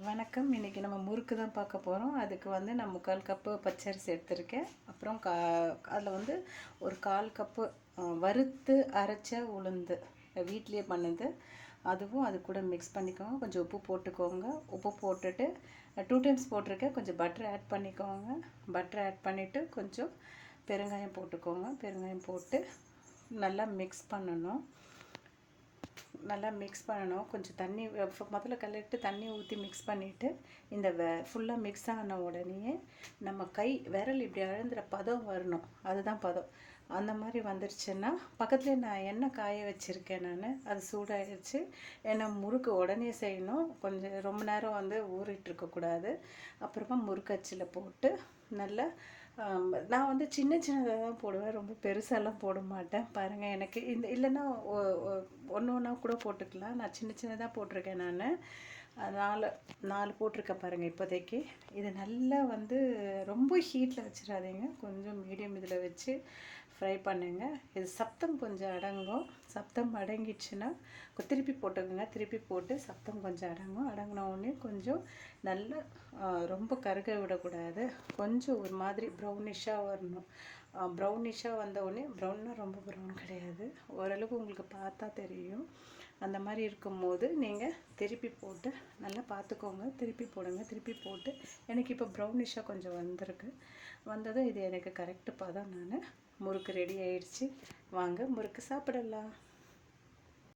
வணக்கம். இன்றைக்கி நம்ம முறுக்கு தான் பார்க்க போகிறோம். அதுக்கு வந்து நான் 3/4 கப்பு பச்சரிசி எடுத்திருக்கேன். அப்புறம் அதில் வந்து ஒரு 1/4 கப்பு வறுத்து அரைச்ச உளுந்து வீட்லேயே பண்ணுது. அதுவும் அது கூட மிக்ஸ் பண்ணிக்கோங்க. கொஞ்சம் உப்பு போட்டுக்கோங்க. உப்பு போட்டுட்டு 2 டைம்ஸ் போட்டிருக்கேன். கொஞ்சம் பட்டர் ஆட் பண்ணிக்கோங்க. பட்டர் ஆட் பண்ணிவிட்டு கொஞ்சம் பெருங்காயம் போட்டுக்கோங்க. பெருங்காயம் போட்டு நல்லா மிக்ஸ் பண்ணணும். கொஞ்சம் தண்ணி முதல்ல கல்லிட்டு தண்ணி ஊற்றி மிக்ஸ் பண்ணிவிட்டு இந்த ஃபுல்லாக மிக்ஸ் ஆன உடனே நம்ம விரல் இப்படி அழுந்துற பதம் வரணும். அதுதான் பதம். அந்த மாதிரி வந்துருச்சுன்னா பக்கத்துலேயே நான் எண்ணெய் காய வச்சுருக்கேன். அது சூடாகிடுச்சு. ஏன்னா முறுக்கு உடனே செய்யணும். கொஞ்சம் ரொம்ப நேரம் வந்து ஊறிட்டு இருக்கக்கூடாது. அப்புறமா முறுக்கு அச்சில் போட்டு நல்லா நான் வந்து சின்ன சின்னதாக தான் போடுவேன். ரொம்ப பெருசாலாம் போட மாட்டேன். பாருங்கள், எனக்கு இந்த இல்லைன்னா ஒன்று ஒன்றா கூட போட்டுக்கலாம். நான் சின்ன சின்னதாக போட்டிருக்கேன். நான் 4 போட்டிருக்கேன் பாருங்கள் இப்போதைக்கு. இது நல்லா வந்து ரொம்ப ஹீட்டில் வச்சிடாதீங்க. கொஞ்சம் மீடியம் இதில் வச்சு ஃப்ரை பண்ணுங்க. இது சத்தம் கொஞ்சம் அடங்கும். சத்தம் அடங்கிடுச்சுன்னா திருப்பி போட்டுக்கோங்க. திருப்பி போட்டு சத்தம் கொஞ்சம் அடங்கும். அடங்கின உடனே கொஞ்சம் நல்லா ரொம்ப கருக விடக்கூடாது. கொஞ்சம் ஒரு மாதிரி ப்ரௌனிஷாக வரணும். ப்ரௌனிஷாக வந்த உடனே ப்ரௌன்னா ரொம்ப ப்ரௌன் கிடையாது, ஓரளவுக்கு உங்களுக்கு பார்த்தா தெரியும். அந்த மாதிரி இருக்கும்போது நீங்கள் திருப்பி போட்டு நல்லா பார்த்துக்கோங்க. திருப்பி போடுங்க. திருப்பி போட்டு எனக்கு இப்போ ப்ரௌனிஷாக கொஞ்சம் வந்திருக்கு. வந்ததும் இது எனக்கு கரெக்டு பதம். முறுக்கு ரெடி ஆயிடுச்சு. வாங்க முறுக்கு சாப்பிடலாம்.